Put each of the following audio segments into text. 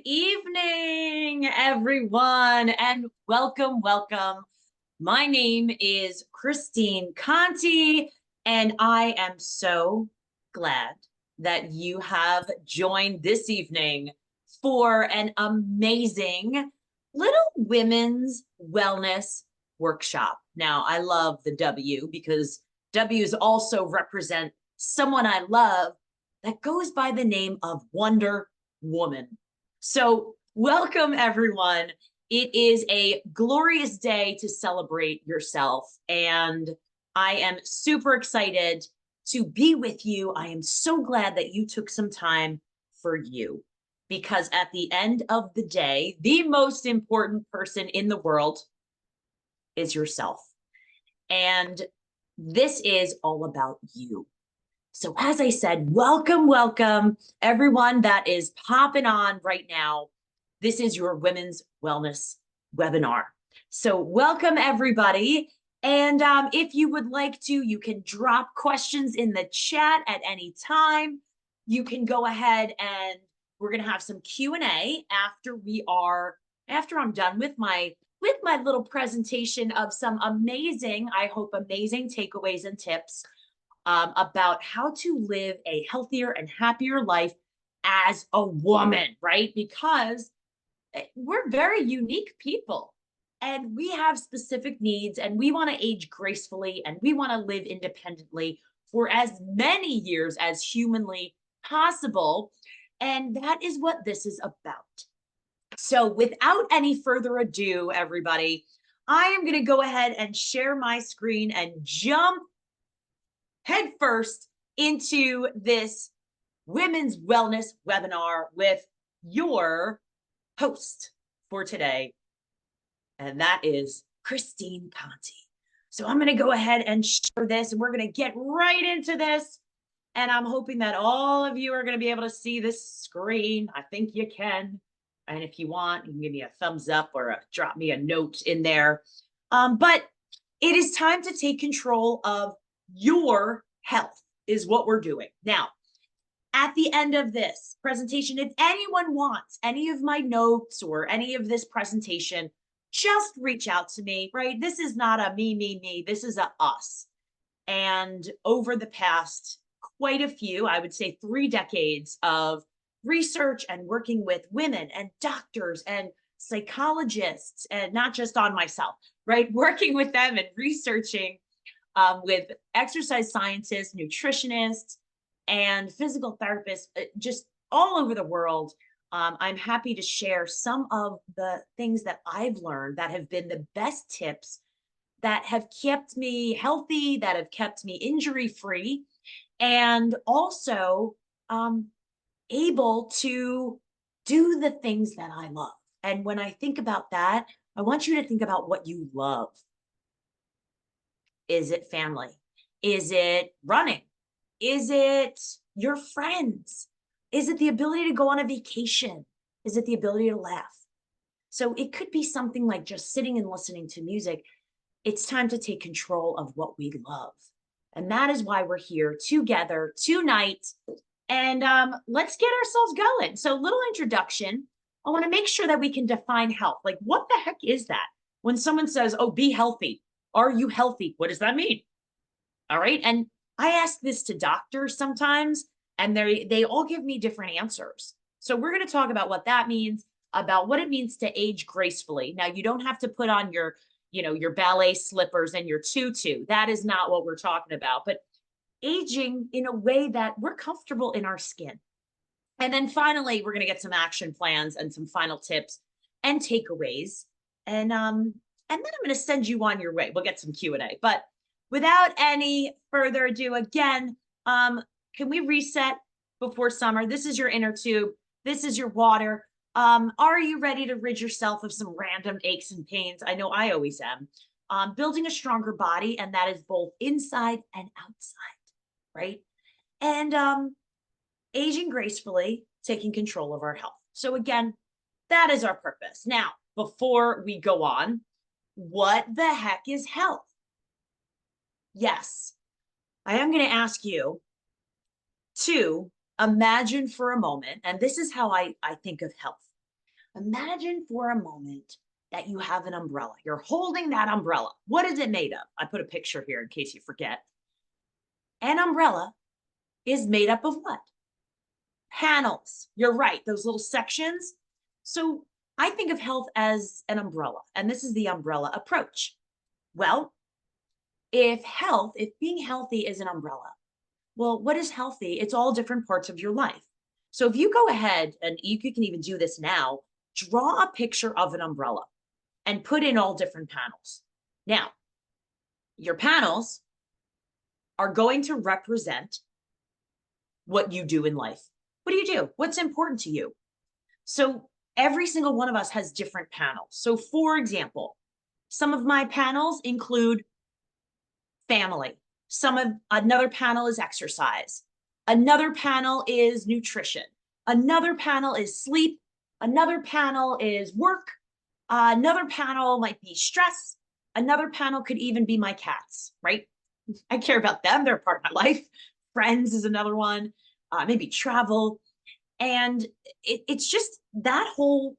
evening, everyone, and welcome, welcome. My name is Christine Conti, and I am so glad that you have joined this evening for an amazing little women's wellness workshop. Now, I love the W because W's also represent someone I love that goes by the name of Wonder Woman. So, welcome everyone. It is a glorious day to celebrate yourself, and I am super excited to be with you. I am so glad that you took some time for you because at the end of the day, the most important person in the world is yourself. And this is all about you. So, as I said, welcome, welcome, everyone that is popping on right now. This is your Women's Wellness webinar. So, welcome, everybody. And if you would like to, you can drop questions in the chat at any time. You can go ahead and we're going to have some Q&A after I'm done with my little presentation of some amazing, I hope, amazing takeaways and tips about how to live a healthier and happier life as a woman, right? Because we're very unique people and we have specific needs and we want to age gracefully and we want to live independently for as many years as humanly possible. And that is what this is about. So without any further ado, everybody, I am going to go ahead and share my screen and jump headfirst into this women's wellness webinar with your host for today, and that is Christine Conti. So I'm going to go ahead and share this, and we're going to get right into this. And I'm hoping that all of you are going to be able to see this screen. I think you can. And if you want, you can give me a thumbs up or drop me a note in there. But it is time to take control of your health is what we're doing. Now, at the end of this presentation, if anyone wants any of my notes or any of this presentation, just reach out to me, right? This is not a me. This is a us. And over the past quite a few, I would say 3 decades of research and working with women and doctors and psychologists, and not just on myself, right? Working with them and researching with exercise scientists, nutritionists, and physical therapists, just all over the world. I'm happy to share some of the things that I've learned that have been the best tips that have kept me healthy, that have kept me injury-free, and also able to do the things that I love. And when I think about that, I want you to think about what you love. Is it family? Is it running? Is it your friends? Is it the ability to go on a vacation? Is it the ability to laugh? So it could be something like just sitting and listening to music. It's time to take control of what we love. And that is why we're here together tonight. And let's get ourselves going. So little introduction. I want to make sure that we can define health. Like, what the heck is that? When someone says, oh, be healthy. Are you healthy? What does that mean? All right. And I ask this to doctors sometimes, and they all give me different answers. So we're going to talk about what that means, about what it means to age gracefully. Now, you don't have to put on your ballet slippers and your tutu. That is not what we're talking about, but aging in a way that we're comfortable in our skin. And then finally, we're going to get some action plans and some final tips and takeaways. And then I'm going to send you on your way. We'll get some Q&A. But without any further ado, again, can we reset before summer? This is your inner tube. This is your water. Are you ready to rid yourself of some random aches and pains? I know I always am. Building a stronger body, and that is both inside and outside, right? And aging gracefully, taking control of our health. So again, that is our purpose. Now, before we go on, what the heck is health? Yes, I am going to ask you to imagine for a moment, and this is how I think of health. Imagine for a moment that you have an umbrella. You're holding that umbrella. What is it made of? I put a picture here in case you forget. An umbrella is made up of what? Panels. You're right, those little sections. So I think of health as an umbrella, and this is the umbrella approach. Well, if being healthy is an umbrella, well, what is healthy? It's all different parts of your life. So if you go ahead and you can even do this now, draw a picture of an umbrella and put in all different panels. Now, your panels are going to represent what you do in life. What do you do? What's important to you? So every single one of us has different panels. So for example, some of my panels include family. Another panel is exercise. Another panel is nutrition. Another panel is sleep. Another panel is work. Another panel might be stress. Another panel could even be my cats, right? I care about them. They're part of my life. Friends is another one. Maybe travel. And it's just that whole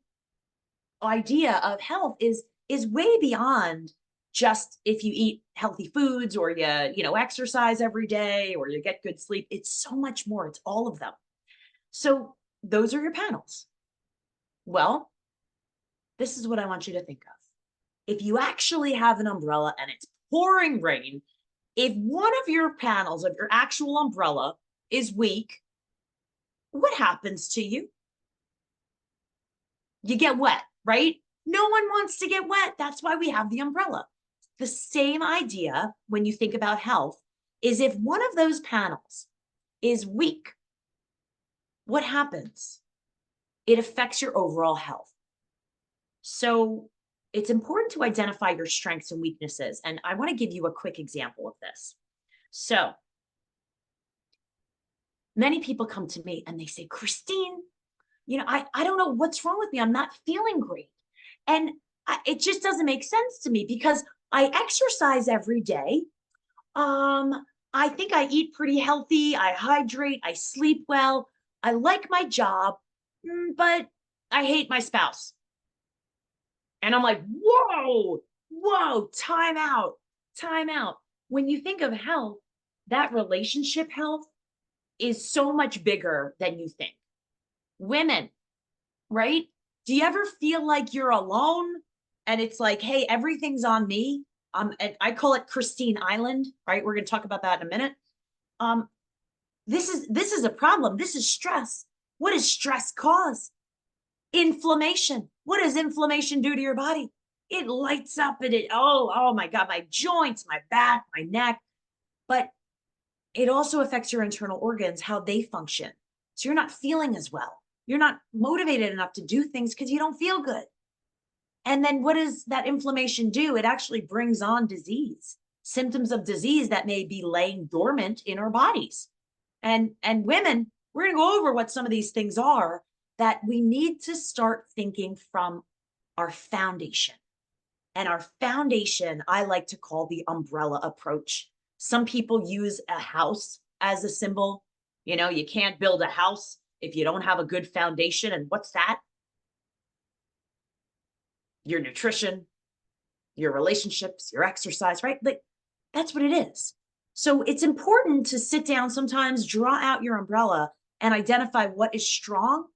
idea of health is way beyond just if you eat healthy foods or you exercise every day or you get good sleep. It's so much more. It's all of them. So those are your panels. Well, this is what I want you to think of. If you actually have an umbrella and it's pouring rain, if one of your panels of your actual umbrella is weak, what happens to you? You get wet, right? No one wants to get wet. That's why we have the umbrella. The same idea when you think about health is if one of those panels is weak, what happens? It affects your overall health. So it's important to identify your strengths and weaknesses. And I want to give you a quick example of this. So many people come to me and they say, Christine, I don't know what's wrong with me. I'm not feeling great. And it just doesn't make sense to me because I exercise every day. I think I eat pretty healthy. I hydrate. I sleep well. I like my job, but I hate my spouse. And I'm like, whoa, time out, time out. When you think of health, that relationship health is so much bigger than you think. Women, right? Do you ever feel like you're alone and it's like, hey, everything's on me? And I call it Christine Island, right? We're going to talk about that in a minute. This is a problem. This is stress. What does stress cause? Inflammation. What does inflammation do to your body? It lights up and oh my God, my joints, my back, my neck. But it also affects your internal organs, how they function. So you're not feeling as well. You're not motivated enough to do things because you don't feel good. And then what does that inflammation do? It actually brings on disease, symptoms of disease that may be laying dormant in our bodies. And women, we're going to go over what some of these things are that we need to start thinking from our foundation. And our foundation, I like to call the umbrella approach. Some people use a house as a symbol. You can't build a house if you don't have a good foundation. And what's that? Your nutrition, your relationships, your exercise, right? Like that's what it is. So it's important to sit down sometimes, draw out your umbrella and identify what is strong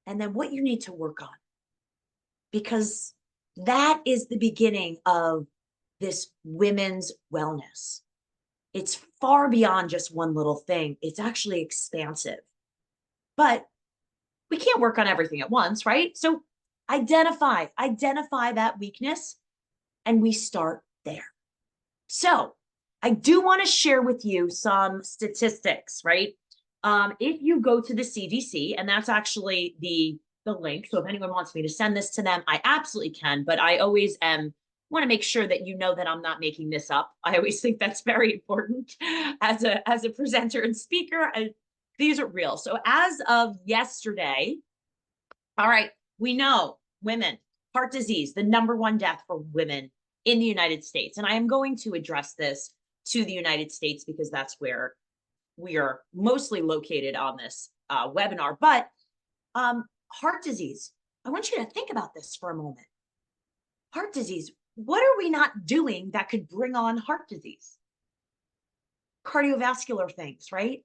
and then what you need to work on. Because that is the beginning of this women's wellness. It's far beyond just one little thing. It's actually expansive. But we can't work on everything at once, right? So identify that weakness and we start there. So I do want to share with you some statistics, right? If you go to the CDC, and that's actually the link. So if anyone wants me to send this to them, I absolutely can, but I always want to make sure that you know that I'm not making this up. I always think that's very important as a presenter and speaker. These are real. So as of yesterday, all right, we know women, heart disease, the #1 death for women in the United States. And I am going to address this to the United States because that's where we are mostly located on this webinar. But heart disease, I want you to think about this for a moment. Heart disease. What are we not doing that could bring on heart disease? Cardiovascular things, right?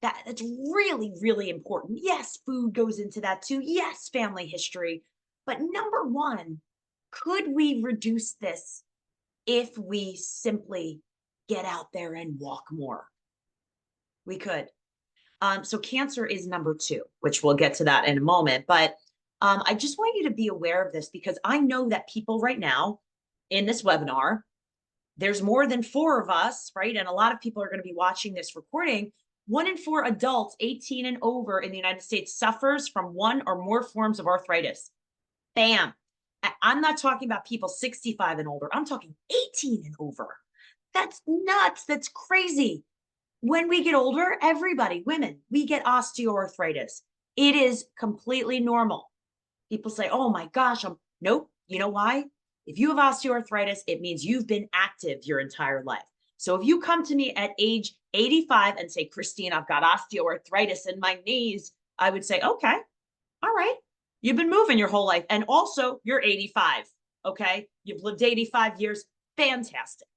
That's really, really important. Yes, food goes into that too. Yes, family history. But number one, could we reduce this if we simply get out there and walk more? We could. So cancer is number two, which we'll get to that in a moment. But I just want you to be aware of this because I know that people right now in this webinar, there's more than four of us, right? And a lot of people are going to be watching this recording. 1 in 4 adults 18 and over in the United States suffers from one or more forms of arthritis. Bam. I'm not talking about people 65 and older. I'm talking 18 and over. That's nuts. That's crazy. When we get older, everybody, women, we get osteoarthritis. It is completely normal. People say, oh my gosh, nope. You know why? If you have osteoarthritis, it means you've been active your entire life. So if you come to me at age 85 and say, Christine, I've got osteoarthritis in my knees, I would say, okay, all right. You've been moving your whole life. And also, you're 85. Okay. You've lived 85 years. Fantastic.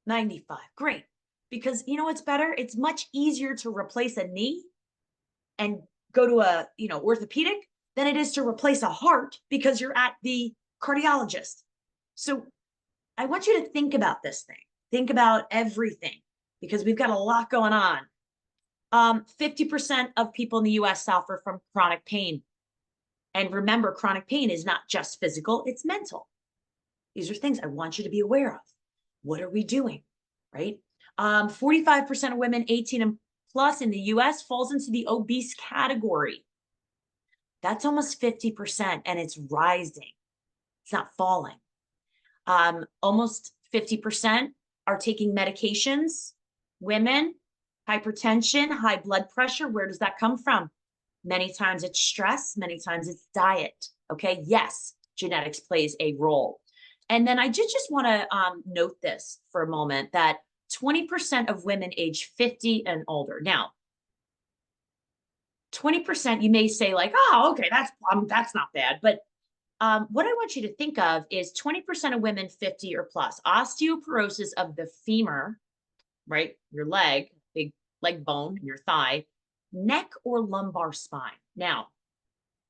95. Great. Because you know what's better? It's much easier to replace a knee and go to a, orthopedic than it is to replace a heart because you're at the cardiologist. So I want you to think about this thing. Think about everything because we've got a lot going on. 50% of people in the US suffer from chronic pain. And remember, chronic pain is not just physical, it's mental. These are things I want you to be aware of. What are we doing? Right? 45% of women 18 and plus in the US falls into the obese category. That's almost 50%, and it's rising. It's not falling. Almost 50% are taking medications. Women, hypertension, high blood pressure. Where does that come from? Many times it's stress, many times it's diet. Okay, yes, genetics plays a role. And then I just want to note this for a moment that 20% of women age 50 and older. Now, 20%, you may say like, oh, okay, that's not bad. But what I want you to think of is 20% of women 50 or plus, osteoporosis of the femur, right? Your leg, big leg bone, your thigh, neck or lumbar spine. Now,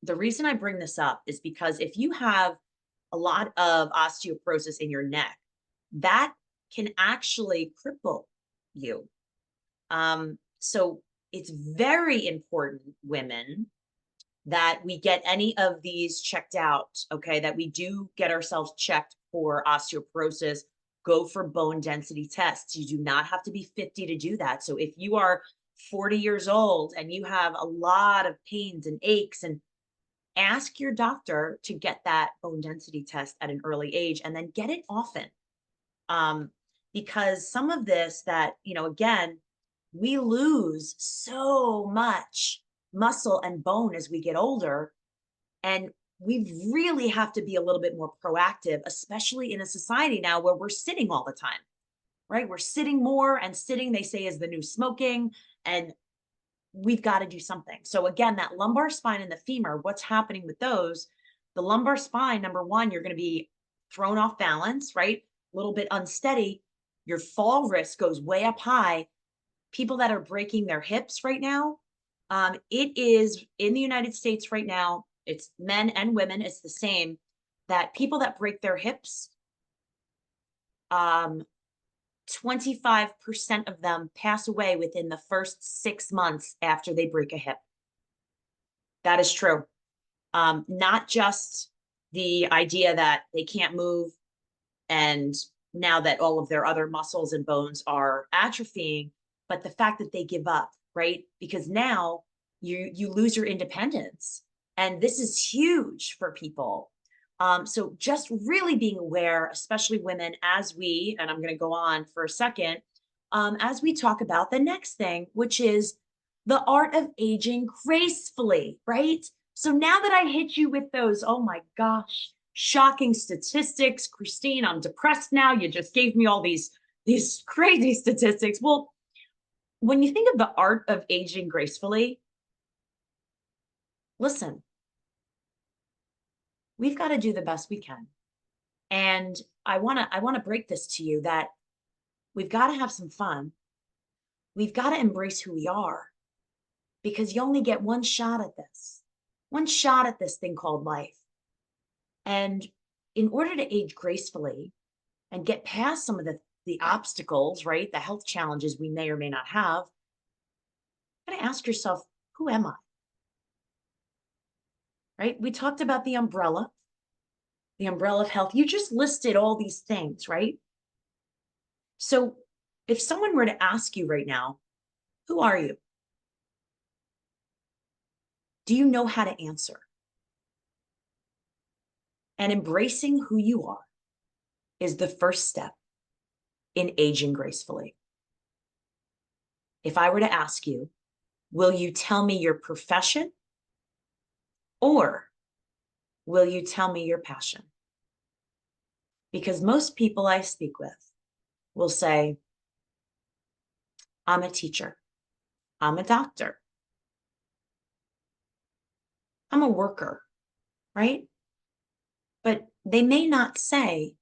the reason I bring this up is because if you have a lot of osteoporosis in your neck, that can actually cripple you. So it's very important, women, that we get any of these checked out, okay, that we do get ourselves checked for osteoporosis, go for bone density tests. You do not have to be 50 to do that. So if you are 40 years old and you have a lot of pains and aches, and ask your doctor to get that bone density test at an early age and then get it often. Because some of this that, again, we lose so much muscle and bone as we get older. And we really have to be a little bit more proactive, especially in a society now where we're sitting all the time, right? We're sitting more, and sitting, they say, is the new smoking. And we've got to do something. So again, that lumbar spine and the femur, what's happening with those? The lumbar spine, number one, you're going to be thrown off balance, right? A little bit unsteady. Your fall risk goes way up high. People that are breaking their hips right now, it is in the United States right now, it's men and women, it's the same, that people that break their hips, 25% of them pass away within the first 6 months after they break a hip. That is true. Not just the idea that they can't move, and now that all of their other muscles and bones are atrophying, but the fact that they give up, right? Because now you lose your independence. And this is huge for people. So just really being aware, especially women, as and I'm going to go on for a second, as we talk about the next thing, which is the art of aging gracefully, right? So now that I hit you with those, oh my gosh, shocking statistics, Christine, I'm depressed now. You just gave me all these crazy statistics. Well, when you think of the art of aging gracefully, listen, we've got to do the best we can. And I want to break this to you that we've got to have some fun. We've got to embrace who we are because you only get one shot at this thing called life. And in order to age gracefully and get past some of the obstacles, right? The health challenges we may or may not have, you got to ask yourself, who am I? Right? We talked about the umbrella of health. You just listed all these things, right? So if someone were to ask you right now, who are you? Do you know how to answer? And embracing who you are is the first step in aging gracefully. If I were to ask you, will you tell me your profession or will you tell me your passion? Because most people I speak with will say, I'm a teacher, I'm a doctor, I'm a worker, right? But they may not say,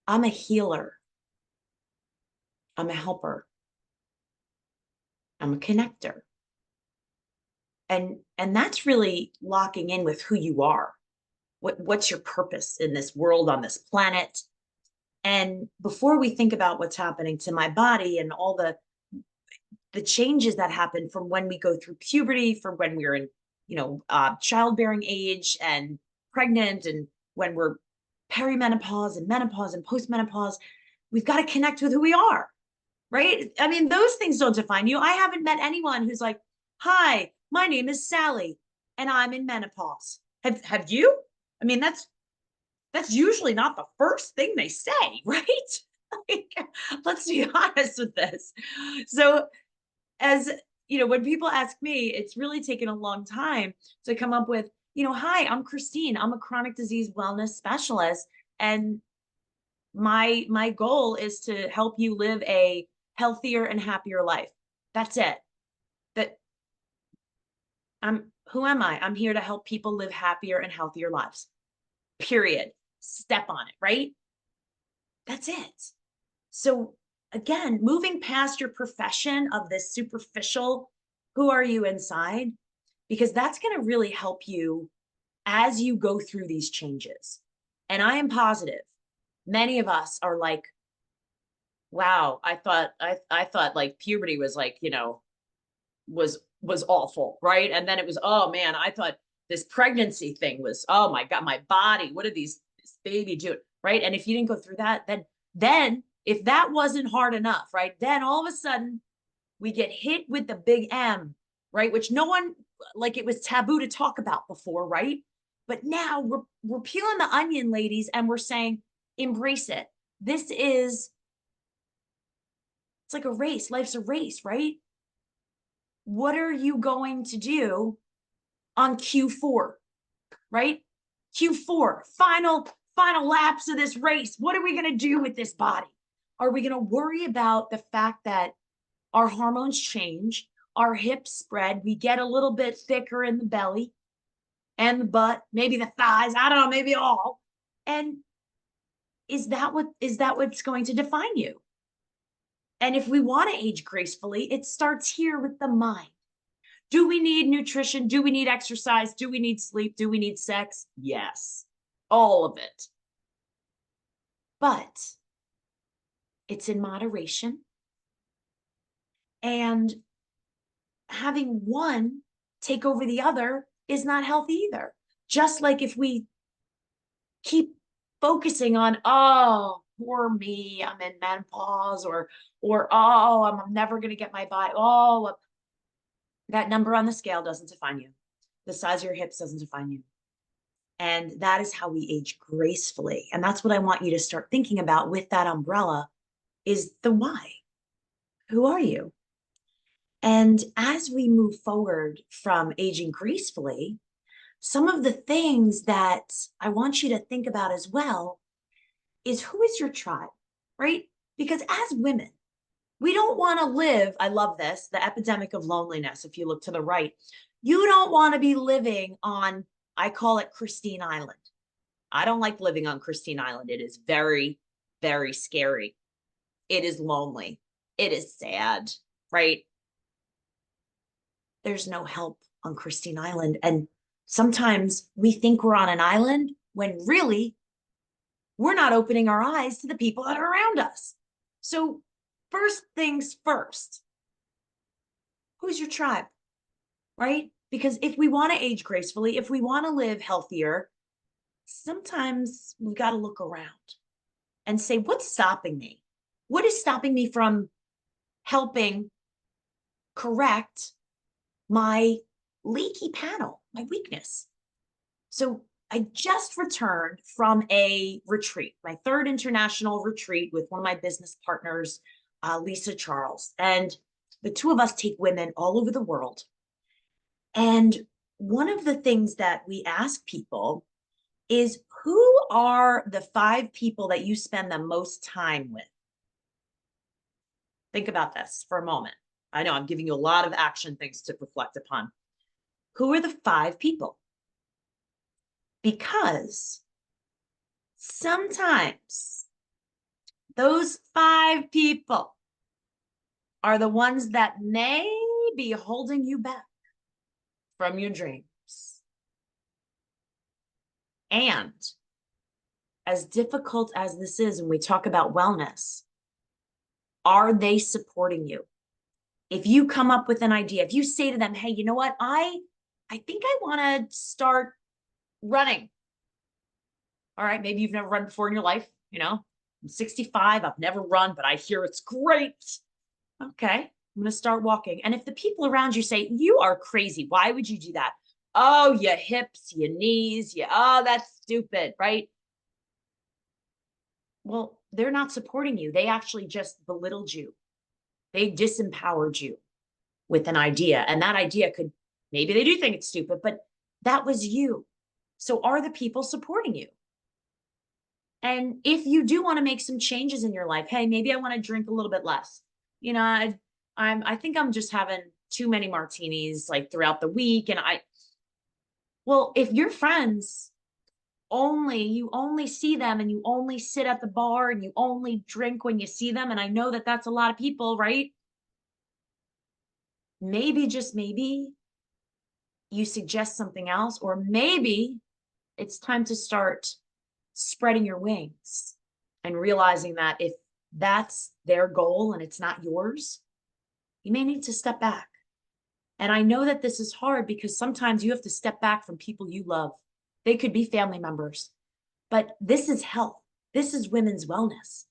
I'm a healer, I'm a helper, I'm a connector. And that's really locking in with who you are. What's your purpose in this world, on this planet? And before we think about what's happening to my body and all the changes that happen from when we go through puberty, from when we're in, childbearing age and pregnant, and when we're perimenopause and menopause and postmenopause, we've got to connect with who we are, right? I mean, those things don't define you. I haven't met anyone who's like, hi, my name is Sally and I'm in menopause. Have you? I mean, that's usually not the first thing they say, right? Like, let's be honest with this. So, as when people ask me, it's really taken a long time to come up with, hi, I'm Christine. I'm a chronic disease wellness specialist, and my goal is to help you live a healthier and happier life. That's it. That who am I? I'm here to help people live happier and healthier lives. Period. Step on it, right? That's it. So again, moving past your profession of this superficial, who are you inside? Because that's going to really help you as you go through these changes. And I am positive many of us are like, wow, I thought like puberty was like, was awful, right? And then it was, oh man, I thought this pregnancy thing was, oh my God, my body, what did this baby do? Right. And if you didn't go through that, then if that wasn't hard enough, right? Then all of a sudden we get hit with the big M, right? Which no one, like, it was taboo to talk about before, right? But now we're peeling the onion, ladies, and we're saying, embrace it. This is, it's like a race. Life's a race, right? What are you going to do on Q4, right? Q4, final laps of this race. What are we going to do with this body? Are we going to worry about the fact that our hormones change, our hips spread, we get a little bit thicker in the belly and the butt, maybe the thighs, I don't know, maybe all. And is that what's going to define you? And if we want to age gracefully, it starts here with the mind. Do we need nutrition? Do we need exercise? Do we need sleep? Do we need sex? Yes, all of it. But it's in moderation. And having one take over the other is not healthy either. Just like if we keep focusing on, oh, poor me, I'm in menopause, or oh, I'm never going to get my body. Oh, that number on the scale doesn't define you. The size of your hips doesn't define you. And that is how we age gracefully. And that's what I want you to start thinking about with that umbrella, is the why. Who are you? And as we move forward from aging gracefully, some of the things that I want you to think about as well is, who is your tribe, right? Because as women, we don't want to live, I love this, the epidemic of loneliness. If you look to the right, you don't want to be living on I call it Christine Island. I don't like living on Christine Island. It is very, very scary. It is lonely. It is sad, right? There's no help on Christine Island. And sometimes we think we're on an island when really we're not opening our eyes to the people that are around us. So, first things first, who's your tribe, right? Because if we want to age gracefully, if we want to live healthier, sometimes we got to look around and say, what's stopping me? What is stopping me from helping correct my leaky panel, my weakness? So I just returned from a retreat, my third international retreat with one of my business partners, Lisa Charles. And the two of us take women all over the world. And one of the things that we ask people is, who are the 5 people that you spend the most time with? Think about this for a moment. I know I'm giving you a lot of action things to reflect upon. Who are the 5 people? Because sometimes those 5 people are the ones that may be holding you back from your dreams. And as difficult as this is, when we talk about wellness, are they supporting you? If you come up with an idea, if you say to them, hey, you know what? I think I want to start running. All right, maybe you've never run before in your life. I'm 65, I've never run, but I hear it's great. Okay, I'm going to start walking. And if the people around you say, you are crazy, why would you do that? Oh, your hips, your knees, oh, that's stupid, right? Well, they're not supporting you. They actually just belittled you. They disempowered you with an idea. And that idea could, maybe they do think it's stupid, but that was you. So are the people supporting you? And if you do want to make some changes in your life, hey, maybe I want to drink a little bit less. I think I'm just having too many martinis like throughout the week. Well, if your friends you only see them and you only sit at the bar and you only drink when you see them, and I know that that's a lot of people, right? Maybe, just maybe, you suggest something else, or maybe it's time to start spreading your wings and realizing that if that's their goal and it's not yours, you may need to step back. And I know that this is hard because sometimes you have to step back from people you love. They could be family members, but this is health. This is women's wellness.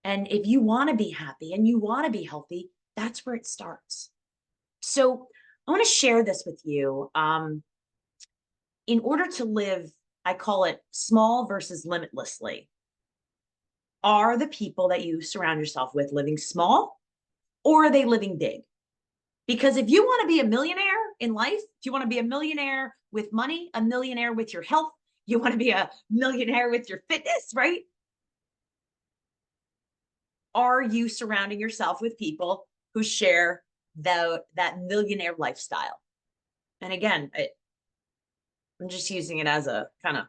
And if you want to be happy and you want to be healthy, that's where it starts. So I want to share this with you. In order to live, I call it small versus limitlessly. Are the people that you surround yourself with living small, or are they living big? Because if you want to be a millionaire in life, if you want to be a millionaire with money, a millionaire with your health, you want to be a millionaire with your fitness, right? Are you surrounding yourself with people who share that millionaire lifestyle? And again, I'm just using it as a kind of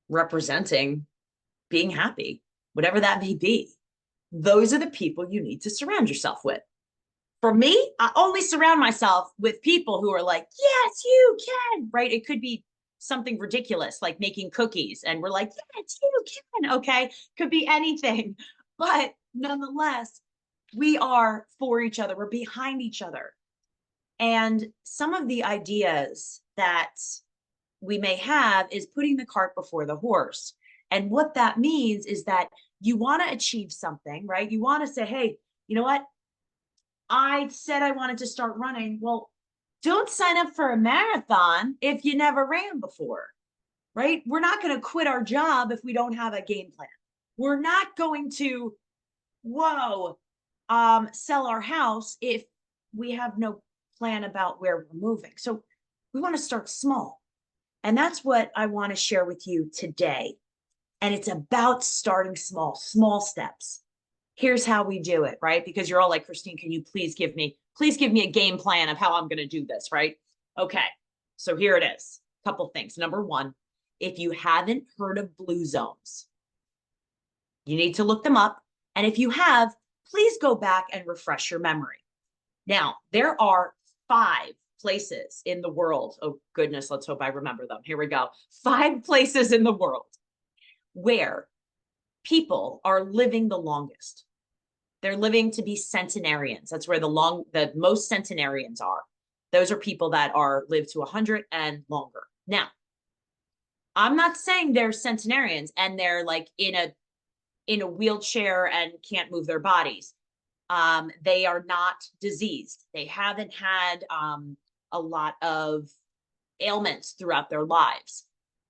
representing being happy, whatever that may be. Those are the people you need to surround yourself with. For me, I only surround myself with people who are like, yes, you can, right? It could be something ridiculous like making cookies, and we're like, yes, you can, okay? Could be anything. But nonetheless, we are for each other. We're behind each other. And some of the ideas that we may have is putting the cart before the horse. And what that means is that you want to achieve something, right? You want to say, hey, you know what? I said I wanted to start running. Well, don't sign up for a marathon if you never ran before, right? We're not going to quit our job if we don't have a game plan. We're not going to, sell our house if we have no plan about where we're moving. So we want to start small. And that's what I want to share with you today. And it's about starting small, small steps. Here's how we do it, right? Because you're all like, Christine, can you please give me a game plan of how I'm going to do this, right? Okay, so here it is. couple things. Number one, if you haven't heard of blue zones, you need to look them up. And if you have, please go back and refresh your memory. Now, there are 5 places in the world. Oh, goodness, let's hope I remember them. Here we go. 5 places in the world where people are living the longest. They're living to be centenarians. That's where the most centenarians are. Those are people that live to 100 and longer. Now, I'm not saying they're centenarians and they're like in a wheelchair and can't move their bodies. They are not diseased. They haven't had a lot of ailments throughout their lives.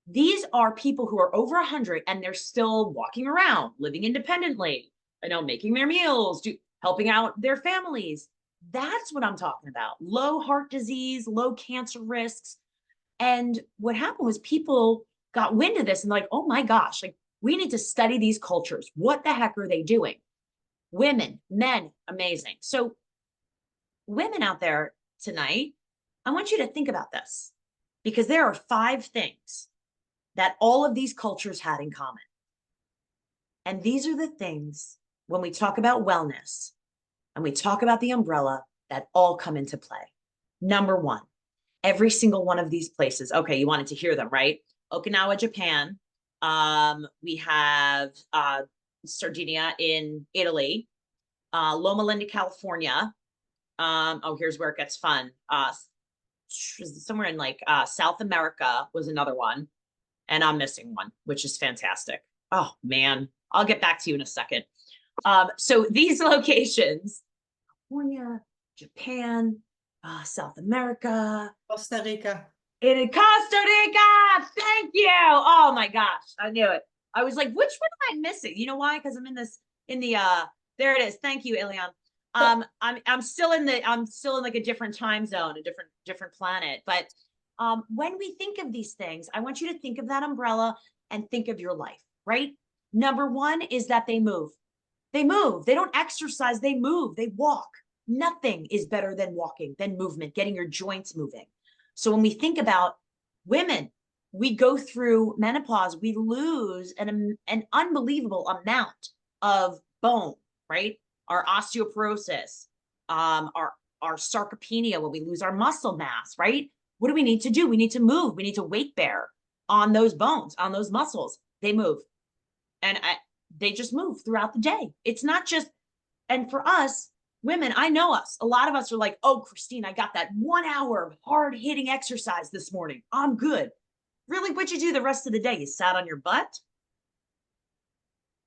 These are people who are over 100 and they're still walking around, living independently, making their meals, helping out their families. That's what I'm talking about. Low heart disease, low cancer risks. And what happened was people got wind of this and like, oh my gosh, like we need to study these cultures. What the heck are they doing? Women, men, amazing. So women out there tonight, I want you to think about this because there are 5 things that all of these cultures had in common. And these are the things when we talk about wellness and we talk about the umbrella that all come into play. Number 1, every single one of these places. Okay, you wanted to hear them, right? Okinawa, Japan. We have Sardinia in Italy, Loma Linda, California. Here's where it gets fun. Somewhere in like South America was another one. And I'm missing one, which is fantastic. Oh man, I'll get back to you in a second. So these locations, California, Japan, South America, Costa Rica. In Costa Rica. Thank you. Oh my gosh, I knew it. I was like, which one am I missing? You know why? Because I'm in there it is. Thank you, Ilian. I'm still in like a different time zone, a different planet. But when we think of these things, I want you to think of that umbrella and think of your life, right? Number 1 is that they move. They move. They don't exercise. They move. They walk. Nothing is better than walking, than movement, getting your joints moving. So when we think about women, we go through menopause, we lose an unbelievable amount of bone, right? Our osteoporosis, our sarcopenia, when we lose our muscle mass, right? What do we need to do? We need to move. We need to weight bear on those bones, on those muscles. They move. And they just move throughout the day. It's not just, and for us, women, I know us. A lot of us are like, oh, Christine, I got that 1 hour of hard hitting exercise this morning. I'm good. Really, what'd you do the rest of the day? You sat on your butt?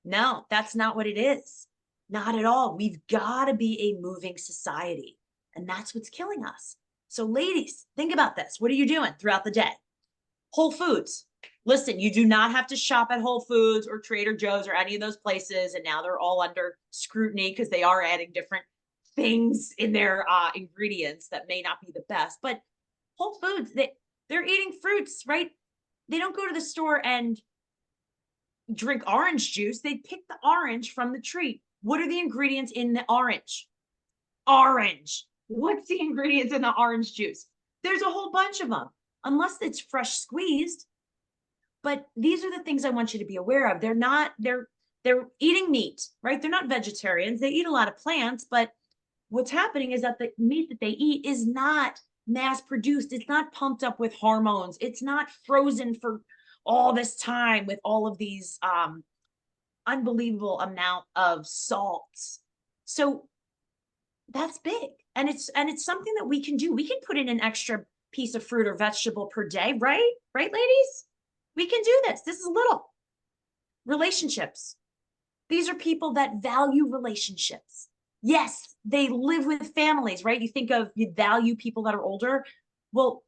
No, that's not what it is. Not at all. We've got to be a moving society. And that's what's killing us. So ladies, think about this. What are you doing throughout the day? Whole Foods. Listen, you do not have to shop at Whole Foods or Trader Joe's or any of those places. And now they're all under scrutiny because they are adding different things in their ingredients that may not be the best. But Whole Foods, they're eating fruits, right? They don't go to the store and drink orange juice. They pick the orange from the tree. What are the ingredients in the orange? Orange. What's the ingredients in the orange juice? There's a whole bunch of them, unless it's fresh squeezed. But these are the things I want you to be aware of. They're eating meat, right? They're not vegetarians. They eat a lot of plants, but what's happening is that the meat that they eat is not mass produced. It's not pumped up with hormones. It's not frozen for all this time with all of these unbelievable amount of salts. So that's big. And it's something that we can do. We can put in an extra piece of fruit or vegetable per day, right? Right, ladies? We can do this. This is little. Relationships. These are people that value relationships. Yes, they live with families, right? You value people that are older. Well,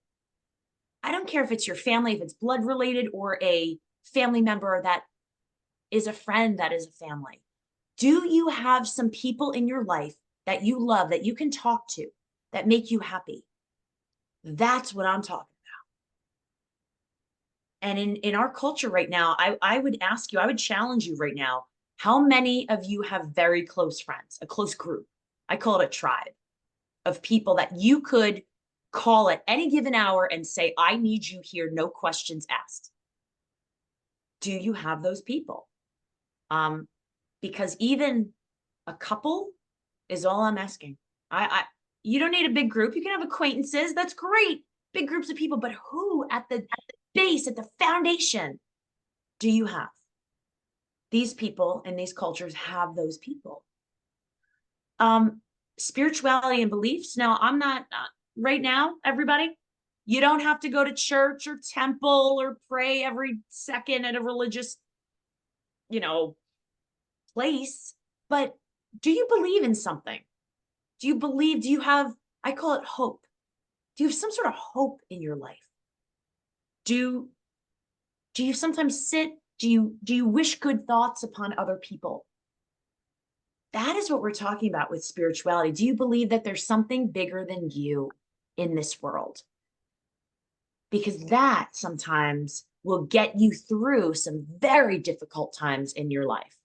I don't care if it's your family, if it's blood related or a family member that is a friend that is a family. Do you have some people in your life that you love, that you can talk to, that make you happy? That's what I'm talking about. And in our culture right now, I would ask you, I would challenge you right now, how many of you have very close friends, a close group? I call it a tribe of people that you could call at any given hour and say, I need you here, no questions asked. Do you have those people? Because even a couple is all I'm asking. You don't need a big group. You can have acquaintances. That's great. Big groups of people, but who at the base, at the foundation, do you have? These people and these cultures have those people. Spirituality and beliefs. Now, I'm not right now, everybody, you don't have to go to church or temple or pray every second at a religious, place. But do you believe in something? Do you have, I call it hope. Do you have some sort of hope in your life? Do you sometimes sit, do you wish good thoughts upon other people? That is what we're talking about with spirituality. Do you believe that there's something bigger than you in this world? Because that sometimes will get you through some very difficult times in your life.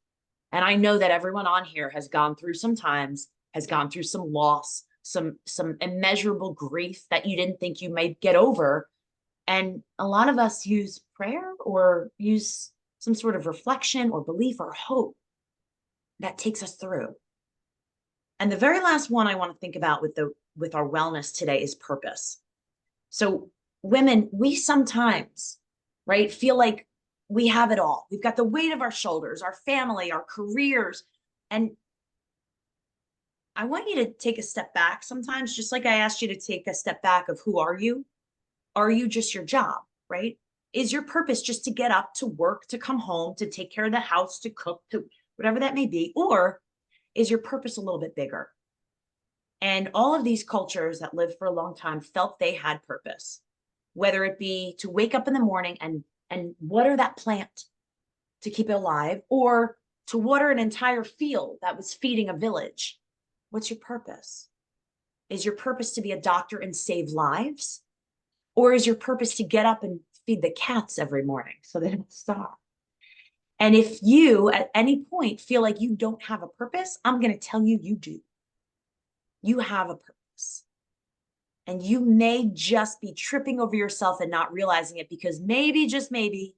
And I know that everyone on here has gone through some times, has gone through some loss, some immeasurable grief that you didn't think you might get over. And a lot of us use prayer or use some sort of reflection or belief or hope that takes us through. And the very last one I want to think about with our wellness today is purpose. So women, we sometimes, right, feel like we have it all. We've got the weight of our shoulders, our family, our careers. And I want you to take a step back sometimes, just like I asked you to take a step back of who are you? Are you just your job, right? Is your purpose just to get up, to work, to come home, to take care of the house, to cook, to whatever that may be? Or is your purpose a little bit bigger? And all of these cultures that lived for a long time felt they had purpose, whether it be to wake up in the morning and water that plant to keep it alive, or to water an entire field that was feeding a village. What's your purpose? Is your purpose to be a doctor and save lives? Or is your purpose to get up and feed the cats every morning so they don't starve? And if you at any point feel like you don't have a purpose, I'm going to tell you, you do. You have a purpose. And you may just be tripping over yourself and not realizing it, because maybe, just maybe,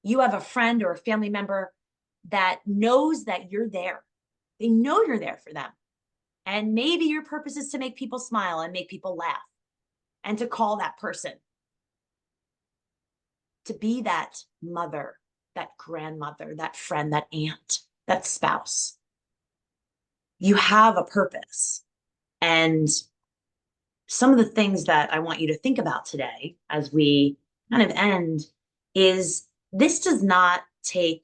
you have a friend or a family member that knows that you're there. They know you're there for them. And maybe your purpose is to make people smile and make people laugh, and to call that person, to be that mother, that grandmother, that friend, that aunt, that spouse. You have a purpose. And some of the things that I want you to think about today as we kind of end is, this does not take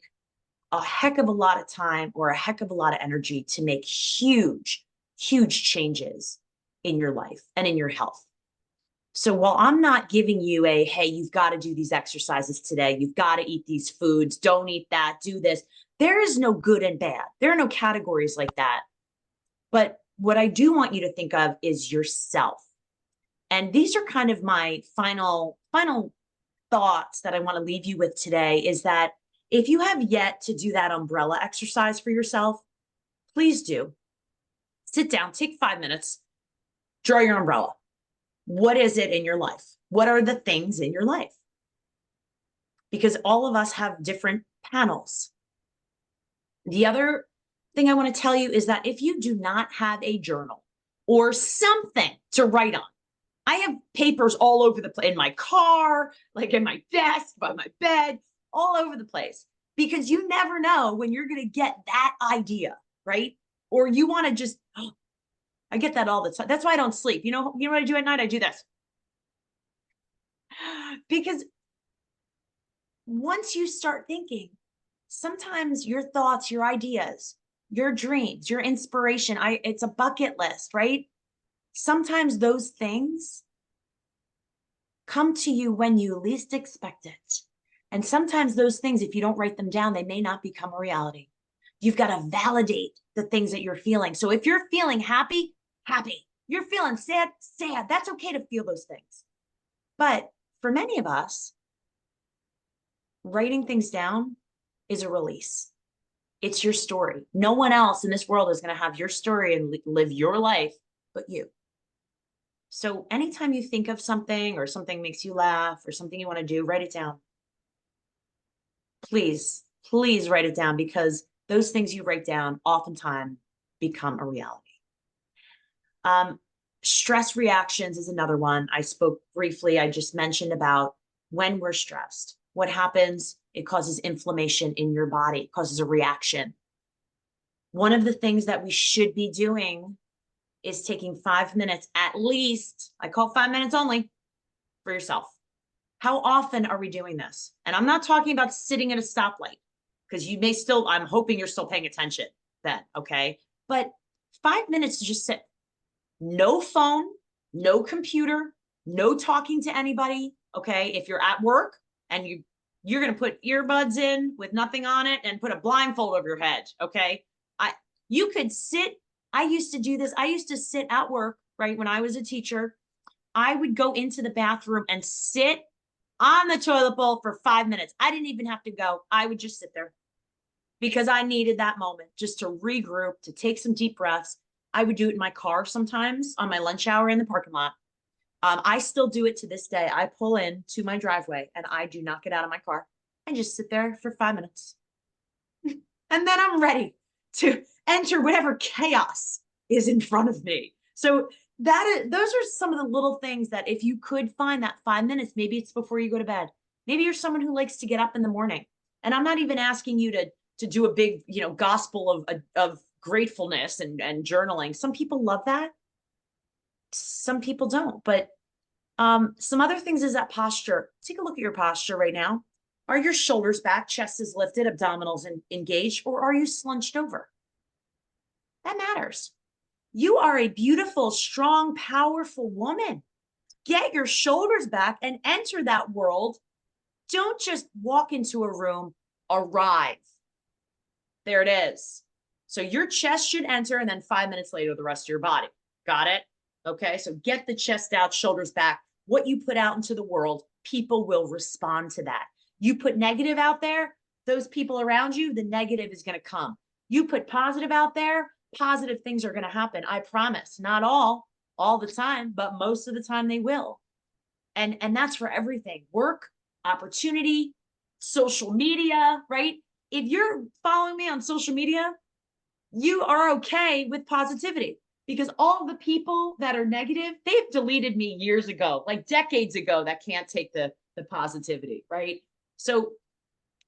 a heck of a lot of time or a heck of a lot of energy to make huge, huge changes in your life and in your health. So while I'm not giving you a, hey, you've got to do these exercises today, you've got to eat these foods, don't eat that, do this, there is no good and bad. There are no categories like that. But what I do want you to think of is yourself. And these are kind of my final thoughts that I want to leave you with today, is that if you have yet to do that umbrella exercise for yourself, please do. Sit down, take 5 minutes, draw your umbrella. What is it in your life? What are the things in your life? Because all of us have different panels. The other thing I want to tell you is that if you do not have a journal or something to write on, I have papers all over the place, in my car, like in my desk, by my bed, all over the place, because you never know when you're going to get that idea, right? Or you want to just, oh, I get that all the time. That's why I don't sleep. You know what I do at night? I do this. Because once you start thinking, sometimes your thoughts, your ideas, your dreams, your inspiration, it's a bucket list, right? Sometimes those things come to you when you least expect it. And sometimes those things, if you don't write them down, they may not become a reality. You've got to validate the things that you're feeling. So if you're feeling happy, happy. You're feeling sad, sad. That's okay to feel those things. But for many of us, writing things down is a release. It's your story. No one else in this world is going to have your story and live your life but you. So anytime you think of something or something makes you laugh or something you want to do, write it down. Please, please write it down because those things you write down oftentimes become a reality. Um, Stress reactions is another one. I spoke briefly, I just mentioned about when we're stressed. What happens? It causes inflammation in your body, it causes a reaction. One of the things that we should be doing is taking 5 minutes at least. I call 5 minutes only for yourself. How often are we doing this? And I'm not talking about sitting at a stoplight because you may still, I'm hoping you're still paying attention then, okay? But 5 minutes to just sit. No phone, no computer, no talking to anybody, okay? If you're at work and you're going to put earbuds in with nothing on it and put a blindfold over your head, okay? I You could sit. I used to do this. I used to sit at work, right? When I was a teacher, I would go into the bathroom and sit on the toilet bowl for 5 minutes. I didn't even have to go. I would just sit there because I needed that moment just to regroup, to take some deep breaths. I would do it in my car sometimes on my lunch hour in the parking lot. I still do it to this day. I pull in to my driveway and I do not get out of my car. I just sit there for 5 minutes. And then I'm ready to enter whatever chaos is in front of me. So those are some of the little things that if you could find that 5 minutes, maybe it's before you go to bed. Maybe you're someone who likes to get up in the morning. And I'm not even asking you to do a big, gospel of gratefulness and journaling. Some people love that. Some people don't. But some other things is that posture. Take a look at your posture right now. Are your shoulders back, chest is lifted, abdominals engaged, or are you slunched over? That matters. You are a beautiful, strong, powerful woman. Get your shoulders back and enter that world. Don't just walk into a room, arrive. There it is. So your chest should enter, and then 5 minutes later, the rest of your body. Got it? Okay. So get the chest out, shoulders back. What you put out into the world, people will respond to that. You put negative out there, those people around you, the negative is going to come. You put positive out there, positive things are going to happen. I promise. Not all the time, but most of the time they will. And that's for everything. Work, opportunity, social media, right? If you're following me on social media, you are okay with positivity because all the people that are negative, they've deleted me years ago, like decades ago, that can't take the positivity, right? So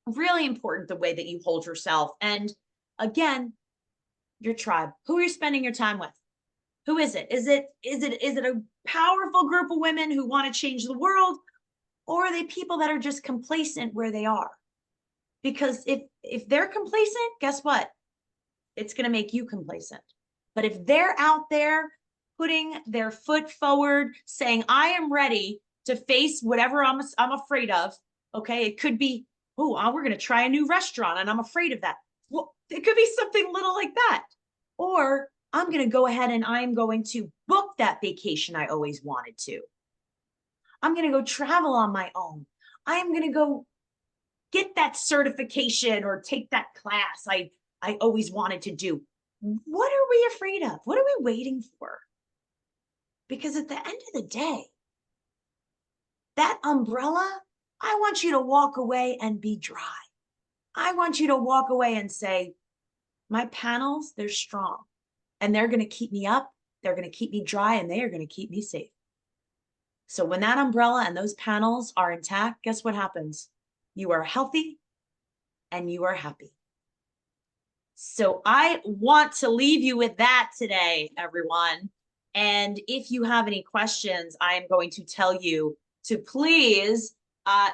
really important the way that you hold yourself. And again, your tribe. Who are you spending your time with? Who is it? Is it a powerful group of women who want to change the world? Or are they people that are just complacent where they are? Because if they're complacent, guess what? It's going to make you complacent. But if they're out there putting their foot forward, saying, I am ready to face whatever I'm afraid of, okay, it could be, oh, we're going to try a new restaurant and I'm afraid of that. Well, it could be something little like that. Or I'm going to go ahead and I'm going to book that vacation I always wanted to. I'm going to go travel on my own. I'm going to go get that certification or take that class I always wanted to do. What are we afraid of? What are we waiting for? Because at the end of the day, that umbrella, I want you to walk away and be dry. I want you to walk away and say, my panels, they're strong and they're going to keep me up. They're going to keep me dry and they are going to keep me safe. So when that umbrella and those panels are intact, guess what happens? You are healthy and you are happy. So I want to leave you with that today, everyone. And if you have any questions, I am going to tell you to please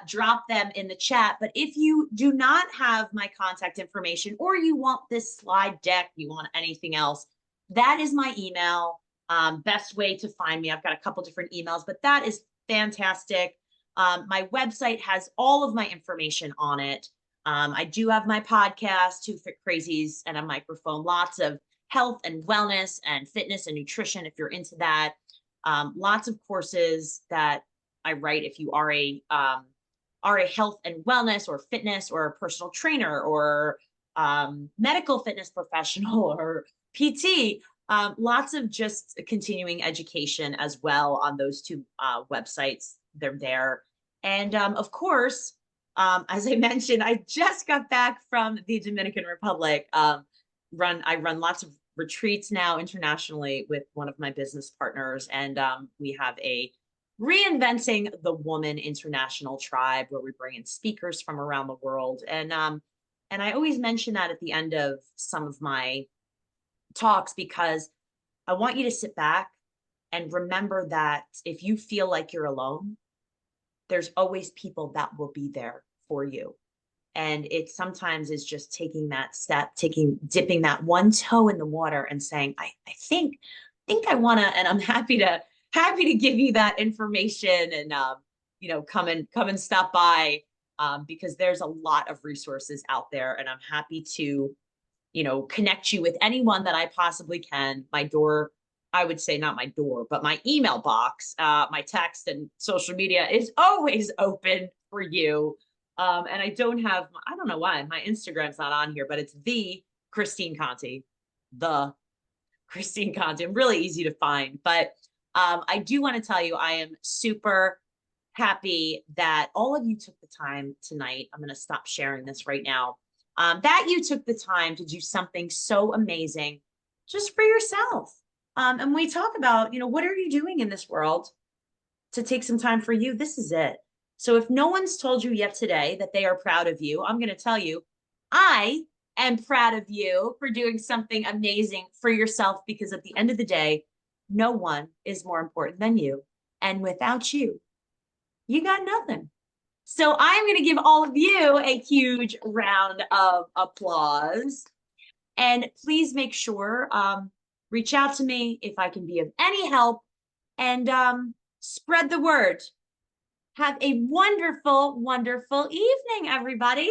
drop them in the chat. But if you do not have my contact information or you want this slide deck, you want anything else, that is my email. Best way to find me. I've got a couple different emails, but that is fantastic. My website has all of my information on it. I do have my podcast, Two Fit Crazies, and a microphone. Lots of health and wellness and fitness and nutrition if you're into that. Lots of courses that I write if you are a health and wellness or fitness or a personal trainer or medical fitness professional or PT. Lots of just continuing education as well on those two websites. They're there. And of course, as I mentioned, I just got back from the Dominican Republic. I run lots of retreats now internationally with one of my business partners, and we have a reinventing the woman international tribe where we bring in speakers from around the world. And I always mention that at the end of some of my talks because I want you to sit back and remember that if you feel like you're alone, there's always people that will be there for you. And it sometimes is just taking that step, dipping that one toe in the water and saying, I think I want to, and I'm happy to give you that information and, come and stop by because there's a lot of resources out there and I'm happy to, connect you with anyone that I possibly can. My door, I would say not my door, but my email box, my text and social media is always open for you. And I don't know why my Instagram's not on here, but it's the Christine Conti, the Christine Conti. I'm really easy to find, but I do want to tell you, I am super happy that all of you took the time tonight. I'm going to stop sharing this right now. That you took the time to do something so amazing just for yourself. And we talk about, what are you doing in this world to take some time for you? This is it. So if no one's told you yet today that they are proud of you, I'm going to tell you, I am proud of you for doing something amazing for yourself because at the end of the day, no one is more important than you. And without you, you got nothing. So I'm going to give all of you a huge round of applause. And please make sure, reach out to me if I can be of any help and spread the word. Have a wonderful, wonderful evening, everybody.